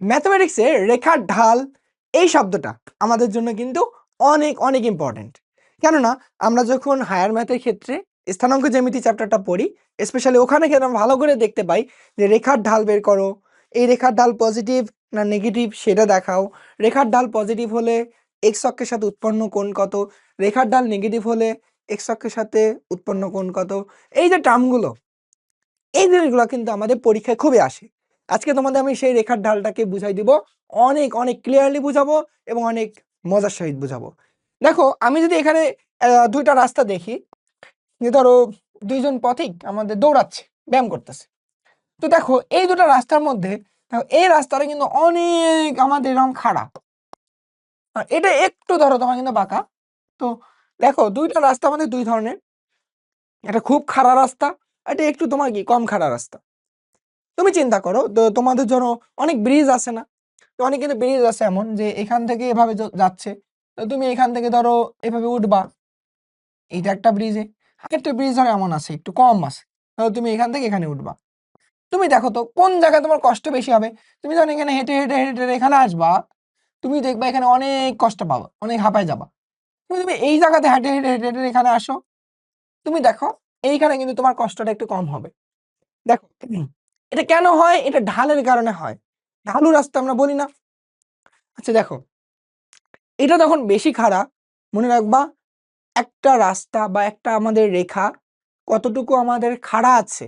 ম্যাথমেটিক্সে রেখার ঢাল এই শব্দটা আমাদের জন্য কিন্তু অনেক অনেক ইম্পর্টেন্ট। কেননা আমরা যখন হায়ার ম্যাথের ক্ষেত্রে স্থানাঙ্ক জ্যামিতি চ্যাপ্টারটা পড়ি, স্পেশালি ওখানে কিন্তু আমরা ভালো করে দেখতে পাই যে রেখার ঢাল বের করো, এই রেখার ঢাল পজিটিভ না নেগেটিভ সেটা দেখাও, রেখার ঢাল পজিটিভ হলে এক্স অক্ষের সাথে উৎপন্ন কোণ কত, রেখার ঢাল নেগেটিভ হলে এক্স অক্ষের সাথে উৎপন্ন কোণ কত। এই যে টার্মগুলো, এই জিনিসগুলো কিন্তু আমাদের পরীক্ষায় খুবই আসে। আজকে তোমাদের আমি সেই রেখার ঢালটাকে বুঝাই দিব, অনেক অনেক ক্লিয়ারলি বুঝাবো এবং অনেক মজার সহিত বুঝাবো। দেখো আমি যদি এখানে দুইটা রাস্তা দেখি, যে ধরো দুইজন পথিক আমাদের দৌড়াচ্ছে, ব্যায়াম করতেছে। তো দেখো এই দুটো রাস্তার মধ্যে এই রাস্তাটা কিন্তু অনেক আমাদের এরকম খারাপ, আর এটা একটু ধরো তোমার কিন্তু বাঁকা। তো দেখো দুইটা রাস্তা আমাদের দুই ধরনের, এটা খুব খাড়া রাস্তা, এটা একটু তোমার কি কম খাড়া রাস্তা। তুমি চিন্তা করো তোমাদের জন্য অনেক ব্রিজ আছে না, তো অনেক কিন্তু ব্রিজ আছে এমন যে এখান থেকে এভাবে যাচ্ছে, তো তুমি এখান থেকে ধরো এভাবে উঠবা, এইটা একটা ব্রিজে। একটা ব্রিজ ধরো এমন আছে একটু কম আছে, ধরো তুমি এখান থেকে এখানে উঠবা। তুমি দেখো তো কোন জায়গায় তোমার কষ্ট বেশি হবে। তুমি যখন এখানে হেঁটে হেঁটে হেঁটে হেঁটে এখানে আসবা, তুমি দেখবা এখানে অনেক কষ্ট পাবা, অনেক হাঁপায় যাবা। তুমি এই জায়গাতে হেঁটে হেঁটে হেঁটে হেঁটে এখানে আসো, তুমি দেখো এইখানে কিন্তু তোমার কষ্টটা একটু কম হবে। দেখো এটা কেন হয়? এটা ঢালের কারণে হয়। ঢালু রাস্তা আমরা বলি না। আচ্ছা দেখো, এটা যখন বেশি খাড়া, মনে রাখবা একটা রাস্তা বা একটা আমাদের রেখা কতটুকু আমাদের খাড়া আছে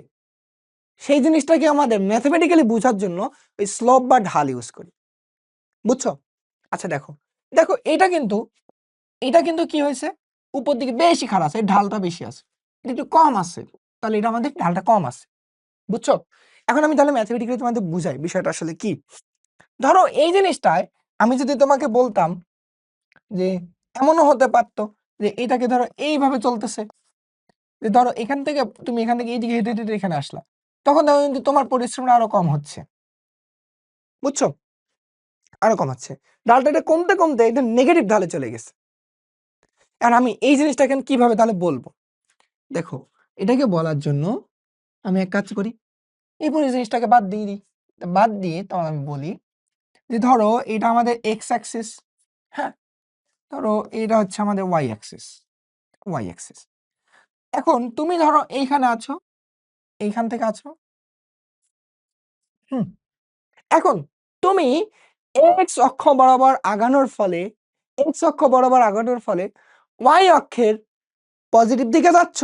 সেই জিনিসটাকে আমাদের ম্যাথমেটিক্যালি বোঝার জন্য ওই স্লোপ বা ঢাল ইউজ করি, বুঝছো? আচ্ছা দেখো, দেখো এটা কিন্তু কি হয়েছে, উপর দিকে বেশি খাড়া আছে, ঢালটা বেশি আছে। এটা একটু কম আছে, তাহলে এটা আমাদের ঢালটা কম আছে, বুঝছো? এখন আমি তাহলে ম্যাথমেটিক্যালি তোমাদের বুঝাই বিষয়টা আসলে কি। ধরো এই জিনিসটায় আমি যদি তোমাকে বলতাম যে এমনও হতে পারতো যে এটাকে ধরো এইভাবে চলতেছে, যে ধরো এখান থেকে তুমি এখান থেকে এইদিকে হেঁটে হেঁটে এখানে আসলা, তখন দেখো কিন্তু তোমার পরিশ্রমটা আরো কম হচ্ছে, বুঝছো? আরো কম হচ্ছে, ঢালটা এটা কমতে কমতে এটা নেগেটিভ ঢালে চলে গেছে। আর আমি এই জিনিসটা এখন কিভাবে তাহলে বলবো? দেখো এটাকে বলার জন্য আমি এক কাজ করি, এই পুরো জিনিসটাকে বাদ দিয়ে দিই। বাদ দিয়ে তখন আমি বলি যে ধরো এটা আমাদের এক্স অ্যাক্সিস, হ্যাঁ, ধরো এটা হচ্ছে আমাদের ওয়াই অ্যাক্সিস, ওয়াই অ্যাক্সিস। এখন তুমি ধরো এইখানে আছো, এইখান থেকে আছো, হুম, এখন তুমি এক্স অক্ষ বরাবর আগানোর ফলে, এক্স অক্ষ বরাবর আগানোর ফলে ওয়াই অক্ষের পজিটিভ দিকে যাচ্ছ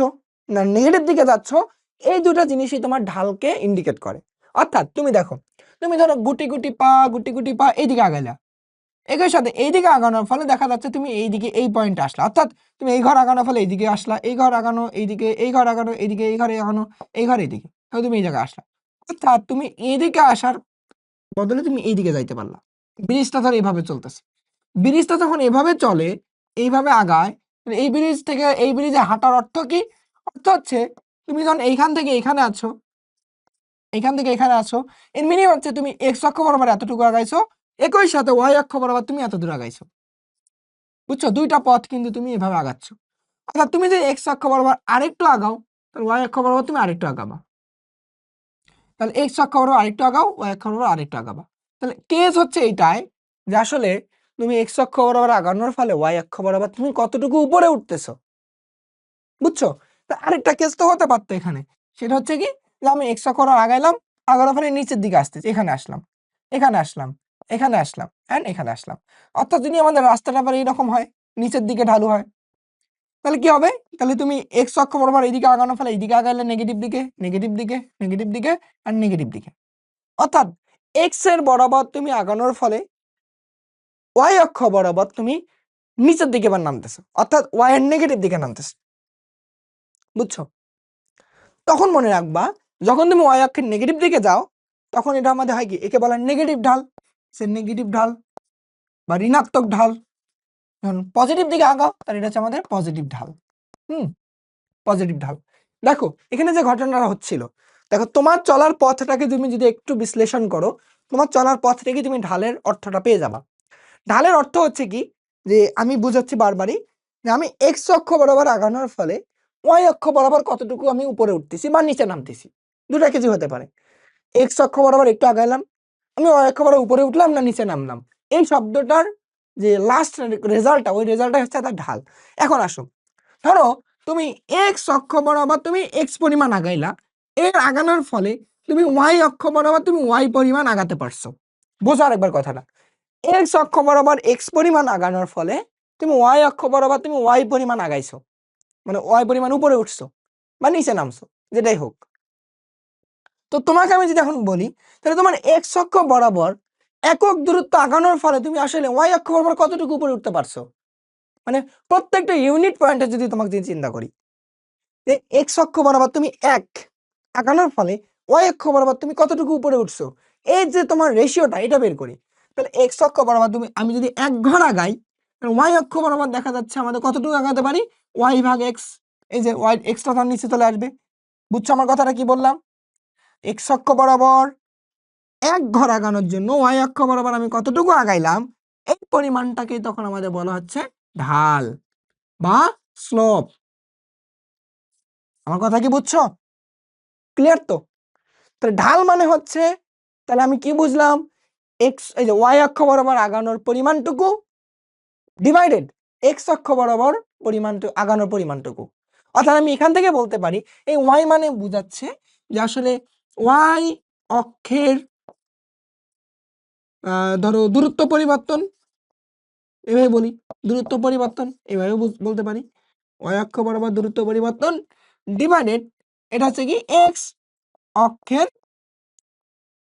না নেগেটিভ দিকে যাচ্ছ, এই দুটো জিনিসই তোমার ঢালকে ইন্ডিকেট করে। অর্থাৎ তুমি দেখো, তুমি ধরো গুটি গুটি পা এইদিকে আগাইলা, একই সাথে এইদিকে আগানোর ফলে দেখা যাচ্ছে তুমি এইদিকে এই পয়েন্টে আসলা, অর্থাৎ তুমি এই ঘর আগানোর ফলে এইদিকে আসলা, এই ঘর আগানো এইদিকে, এই ঘর আগানো এইদিকে, এই ঘরে আগানো এই ঘর এইদিকে, তাহলে তুমি এই জায়গায় আসলা। অর্থাৎ তুমি এইদিকে আসার বদলে তুমি এইদিকে যাইতে পারলা। ব্রিজটা ধর এভাবে চলতেছে, ব্রিজটা যখন এভাবে চলে, এইভাবে আগায়, এই ব্রিজ থেকে এই ব্রিজে হাঁটার অর্থ কি? অর্থ হচ্ছে তুমি যখন এইখান থেকে এখানে আছো, এইখান থেকে এখানে আছো, এর মিনিং হচ্ছে তুমি এক্স অক্ষ বরাবর এতটুকু আগাইছো, একই সাথে ওয়াই অক্ষ বরাবর তুমি এত দূর আগাইছো, বুঝছো? দুইটা পথ কিন্তু তুমি এভাবে আগাচ্ছ। অর্থাৎ তুমি যদি এক্স অক্ষ বরাবর আরেকটু আগাও, তাহলে ওয়াই অক্ষ বরাবর তুমি আরেকটু আগাবা, তাহলে এক্স অক্ষ বরাবর আরেকটু আগাও, ওয়াই অক্ষ বরাবর আরেকটু আগাবা। তাহলে কেস হচ্ছে এইটাই যে আসলে তুমি এক্স অক্ষ বরাবর আগানোর ফলে ওয়াই অক্ষ বরাবর তুমি কতটুকু উপরে উঠতেছো, বুঝছো? তা আরেকটা কেস তো হতে পারতো এখানে, সেটা হচ্ছে কি যে আমি এক্স অক্ষ বরাবর আগাইলাম, আগানোর ফলে নিচের দিকে আসতেছি, এখানে আসলাম, এখানে আসলাম, এখানে আসলাম অ্যান্ড এখানে আসলাম। অর্থাৎ যদি আমাদের রাস্তাটা আবার এইরকম হয়, নিচের দিকে ঢালু হয়, তাহলে কি হবে? তাহলে তুমি এক্স অক্ষ বরাবর এইদিকে আগানোর ফলে এইদিকে আগাইলে নেগেটিভ দিকে, নেগেটিভ দিকে, নেগেটিভ দিকে আর নেগেটিভ দিকে। অর্থাৎ এক্স এর বরাবর তুমি আগানোর ফলে ওয়াই অক্ষ বরাবর তুমি নিচের দিকে এবার নামতেছো, অর্থাৎ ওয়াই এর নেগেটিভ দিকে নামতেছো, বুঝছো? তখন মনে রাখবা যখন তুমি ওয়াই অক্ষের নেগেটিভ দিকে যাও, তখন এটা আমাদের হয় কি, একে বলা নেগেটিভ ঢাল, সে নেগেটিভ ঢাল বা ঋণাত্মক ঢাল। যখন পজিটিভ দিকে আগাও তাহলে এটা হচ্ছে আমাদের পজিটিভ ঢাল, হুম, পজিটিভ ঢাল। দেখো এখানে যে ঘটনাটা হচ্ছিল, দেখো তোমার চলার পথটাকে তুমি যদি একটু বিশ্লেষণ করো, তোমার চলার পথ থেকে তুমি ঢালের অর্থটা পেয়ে যাবা। ঢালের অর্থ হচ্ছে কি, যে আমি বুঝাচ্ছি বারবারই, যে আমি এক্স অক্ষ বরাবর আগানোর ফলে ওয়াই অক্ষ বরাবর কতটুকু আমি উপরে উঠতেছি বা নিচে নামতেছি, দুটা কিছু হতে পারে। এক্স অক্ষ বরাবর একটু আগাইলাম, আমি y অক্ষ বরাবর উপরে উঠলাম না নিচে নামলাম, এই শব্দটার যে লাস্ট রেজাল্টটা, ওই রেজাল্টটা হচ্ছে তার ঢাল। এখন আসো, ধরো তুমি এক্স অক্ষ বরাবর তুমি এক্স পরিমাণ আগাইলা, এর আগানোর ফলে তুমি ওয়াই অক্ষ বরাবর তুমি ওয়াই পরিমাণ আগাতে পারছো। বোঝো আরেকবার কথাটা, এক্স অক্ষ বরাবর এক্স পরিমাণ আগানোর ফলে তুমি ওয়াই অক্ষ বরাবর তুমি ওয়াই পরিমাণ আগাইছো, মানে ওয়াই পরিমাণ উপরে উঠছো বা নিচে নামছো, যেটাই হোক। তো তোমাকে আমি যদি এখন বলি, তাহলে তোমার এক্স অক্ষ বরাবর একক দূরত্ব আগানোর ফলে তুমি আসলে ওয়াই অক্ষ বরাবর কতটুকু উপরে উঠতে পারছো, মানে প্রত্যেকটা ইউনিট পয়েন্টে যদি তোমাকে চিন্তা করি, যে এক্স অক্ষ বরাবর তুমি এক আগানোর ফলে ওয়াই অক্ষ বরাবর তুমি কতটুকু উপরে উঠছো, এই যে তোমার রেশিওটা এটা বের করি। তাহলে এক্স অক্ষ বরাবর তুমি আমি যদি 1 ঘর আগাই, ওয়াই অক্ষ বরাবর দেখা যাচ্ছে আমাদের কতটুকু আগাতে পারি, ওয়াই ভাগ এক্স, এই যে ওয়াই এক্সটা তার নিচে চলে আসবে। বুঝছো আমার কথাটা কি বললাম? এক্স অক্ষ বরাবর 1 ঘর আগানোর জন্য ওয়াই অক্ষ বরাবর আমি কতটুকু আগাইলাম, এই পরিমাণটাকেই তখন আমাদের বলা হচ্ছে ঢাল বা স্লোপ। আমার কথা কি বুঝছো? ক্লিয়ার তো? তাহলে ঢাল মানে হচ্ছে, তাহলে আমি কি বুঝলাম, এক্স এই যে ওয়াই অক্ষ বরাবর আগানোর পরিমাণটুকু ডিভাইডেড এক্স অক্ষ বরাবর আগানোর পরিমাণটুকু। অর্থাৎ আমি এখান থেকে বলতে পারি এই ওয়াই মানে বোঝাচ্ছে যে আসলে ওয়াই অক্ষের ধরো দূরত্ব পরিবর্তন, এভাবে বলি দূরত্ব পরিবর্তন, এভাবে বলতে পারি ওয়াই অক্ষ বরাবর দূরত্ব পরিবর্তন ডিভাইডেড এটা হচ্ছে কি এক্স অক্ষের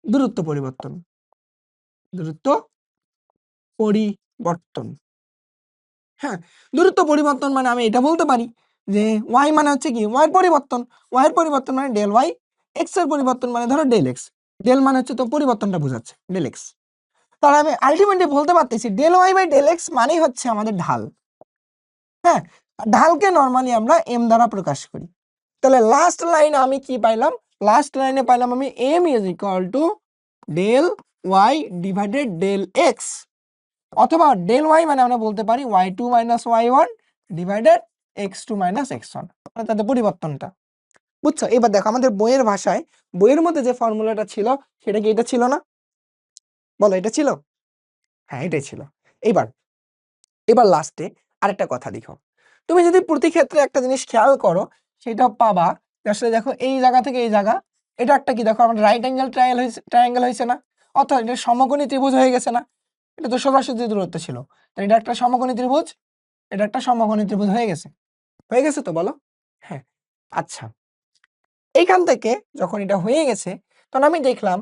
দূরত্ব পরিবর্তন, দূরত্ব পরিবর্তন। হ্যাঁ, দূরত্ব পরিবর্তন মানে আমি এটা বলতে পারি যে ওয়াই মানে হচ্ছে কি ওয়াই পরিবর্তন, ওয়াই পরিবর্তন মানে ডেল ওয়াই, এক্স এর পরিবর্তন মানে ধরো ডেল এক্স, ডেল মানে হচ্ছে তো পরিবর্তনটা বোঝাচ্ছে ডেল এক্স। তাহলে আমি আলটিমেটলি বলতে পারতেছি del y by del x মানেই হচ্ছে আমাদের ঢাল। হ্যাঁ, ঢালকে নরমালি আমরা এম দ্বারা প্রকাশ করি। তাহলে লাস্ট লাইনে আমি কি পাইলাম, লাস্ট লাইনে পাইলাম আমি M is equal to del y divided del x, অথবা ডেল ওয়াই মানে আমরা বলতে পারি y two minus y one divided x two minus x one, মানে তাদের পরিবর্তনটা। বুঝছো? এবার দেখো আমাদের বইয়ের ভাষায়, বইয়ের মধ্যে যে ফর্মুলাটা ছিল সেটা কি এটা ছিল না? বলো, এটা ছিল? হ্যাঁ, এটাই ছিল। এবার এবার লাস্টে আরেকটা কথা দেখো, তুমি যদি প্রতি ক্ষেত্রে একটা জিনিস খেয়াল করো, সেটা পাবা যে আসলে দেখো এই জায়গা থেকে এই জায়গা, এটা একটা কি দেখো আমাদের রাইট অ্যাঙ্গেল ট্রায়াঙ্গেল হয়েছে না, অর্থাৎ এটা সমকোণী ত্রিভুজ হয়ে গেছে না, এটা তো সোজাসুজি দূরত্ব ছিল, তাই এটা একটা সমকোণী ত্রিভুজ, এটা একটা সমকোণী ত্রিভুজ হয়ে গেছে, হয়ে গেছে তো বলো? হ্যাঁ, আচ্ছা, এইখান থেকে যখন এটা হয়ে গেছে তখন আমি দেখলাম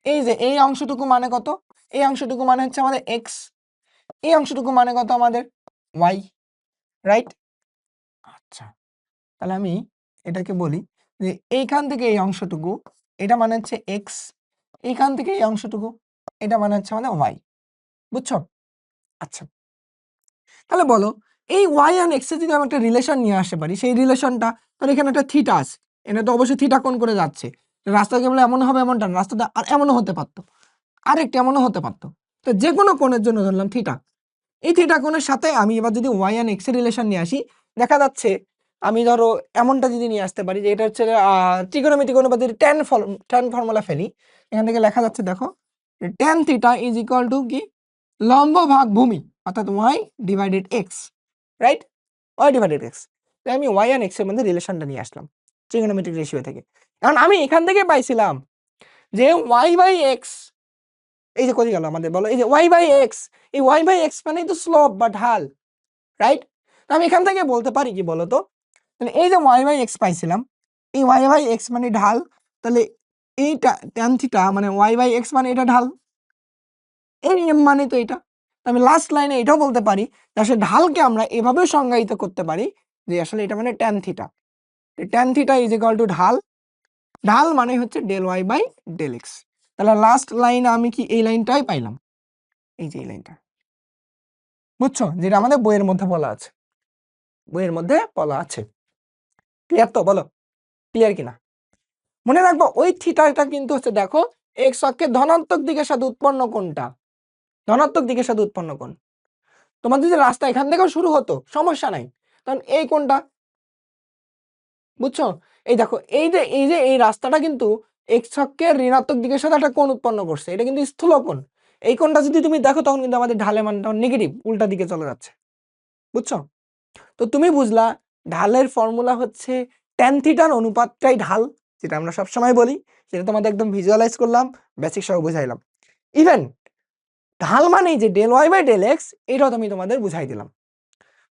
এই যে এই অংশটুকু মানে কত, এই অংশটুকু মানে হচ্ছে আমাদের এক্স, এই অংশটুকু মানে কত আমাদের ওয়াই, রাইট? আচ্ছা, তাহলে আমি এটাকে বলি যে এইখান থেকে এই অংশটুকু এটা মানে হচ্ছে এক্স, এইখান থেকে এই অংশটুকু এটা মানে হচ্ছে আমাদের ওয়াই। বুঝছো? আচ্ছা, তাহলে বলো এই ওয়াই আর এক্স এর যদি আমি একটা রিলেশন নিয়ে আসতে পারি, সেই রিলেশনটা, তাহলে এখানে একটা থিটা আছে, এটা তো অবশ্যই থিটা কোণ করে যাচ্ছে, রাস্তা কেবল এমন হবে এমনটা না, রাস্তাটা আর এমনও হতে পারতো, আরেকটা এমনও হতে পারতো, তো যে কোনো কোণের জন্য ধরলাম থিটা। এই থিটা কোণের সাথে আমি এবার যদি ওয়াই আর এক্স এর রিলেশন নিয়ে আসি, দেখা যাচ্ছে আমি ধরো এমনটা যদি নিয়ে আসতে পারি যে এটা হচ্ছে ট্রিগোনোমেট্রিক অনুপাতের ট্যান ফর্মুলা ফেলি, এখান থেকে লেখা যাচ্ছে দেখো tan theta is equal to কি লম্ব ভাগ ভূমি, অর্থাৎ y divided x, right? Y divided x. তাই আমি ওয়াই আর এক্স এর মধ্যে রিলেশনটা নিয়ে আসলাম ট্রিগোনোমেট্রিক রেশিও থেকে। কারণ আমি এখান থেকে পাইছিলাম যে ওয়াই বাই এক্স, এই যে কোথায় গেল আমাদের বলো, এই যে ওয়াই বাই এক্স, এই ওয়াই বাই এক্স মানে তো স্লোপ বা ঢাল, রাইট? আমি এখান থেকে বলতে পারি কি বলতো, তাহলে এই যে ওয়াই বাই এক্স পাইছিলাম, এই ওয়াই বাই এক্স মানে ঢাল, তাহলে এইটা ট্যান থিটা মানে ওয়াই বাই এক্স মানে এটা ঢাল, এই এম মানে তো এটা। আমি লাস্ট লাইনে এটাও বলতে পারি যে আসলে ঢালকে আমরা এভাবেও সংজ্ঞায়িত করতে পারি যে আসলে এটা মানে tan theta, tan theta is equal to ঢাল, ঢাল মানে হচ্ছে del y by del x. তাহলে লাস্ট লাইনে আমি কি এই লাইনটাই পাইলাম, এই যে এই লাইনটা। বুঝছো? যেটা আমাদের বইয়ের মধ্যে বলা আছে, বইয়ের মধ্যে বলা আছে। ক্লিয়ার তো? বলো ক্লিয়ার কিনা। মনে রাখবো ওই থিটাটা কিন্তু হচ্ছে দেখো এক্স অক্ষের ধনাত্মক দিকের সাথে উৎপন্ন কোণটা, ধনাত্মক দিকের সাথে উৎপন্ন কোণ। তোমার যদি রাস্তা এখান থেকেও শুরু হতো সমস্যা নাই, কারণ এই কোণটা, বুঝছো? এই দেখো এই যে এই রাস্তাটা কিন্তু এক্স অক্ষের ঋণাত্মক দিকের সাথে একটা কোণ উৎপন্ন করছে, এটা কিন্তু স্থূল কোণ। এই কোণটা যদি তুমি দেখো তখন কিন্তু আমাদের ঢালের মানটা নেগেটিভ, উল্টা দিকে চলে যাচ্ছে, বুঝছো? তো তুমি বুঝলা ঢালের ফর্মুলা হচ্ছে ট্যান থিটার অনুপাতটাই ঢাল, যেটা আমরা সবসময় বলি, সেটা তোমাদের একদম ভিজুয়ালাইজ করলাম, বেসিক সহ বুঝাইলাম। ইভেন ঢাল মানেই যে del y by del x, এটাও আমি তোমাদের বুঝাই দিলাম।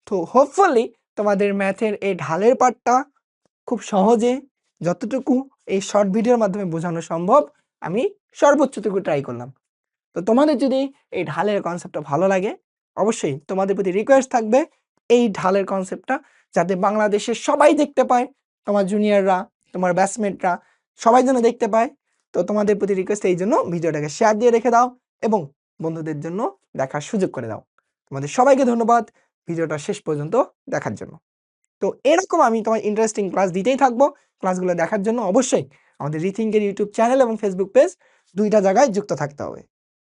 তো হোপফুলি তোমাদের ম্যাথের এই ঢালের পার্টটা খুব সহজে যতটুকু এই শর্ট ভিডিওর মাধ্যমে বোঝানো সম্ভব আমি সর্বোচ্চটুকু ট্রাই করলাম। তো তোমাদের যদি এই ঢালের কনসেপ্টটা ভালো লাগে, অবশ্যই তোমাদের প্রতি রিকোয়েস্ট থাকবে এই ঢালের কনসেপ্টটা যাতে বাংলাদেশের সবাই দেখতে পায়, তোমার জুনিয়ররা, তোমার ব্যাচমেটরা সবাই যেন দেখতে পায়। তো তোমাদের প্রতি রিকোয়েস্ট এই জন্য ভিডিওটাকে শেয়ার দিয়ে রেখে দাও এবং বন্ধুদের জন্য দেখার সুযোগ করে দাও। তোমাদের সবাইকে ধন্যবাদ ভিডিওটা শেষ পর্যন্ত দেখার জন্য। তো এরকম আমি তোমার ইন্টারেস্টিং ক্লাস দিতেই থাকবো। ক্লাসগুলো দেখার জন্য অবশ্যই আমাদের রিথিঙ্কের ইউটিউব চ্যানেল এবং ফেসবুক পেজ দুইটা জায়গায় যুক্ত থাকতে হবে।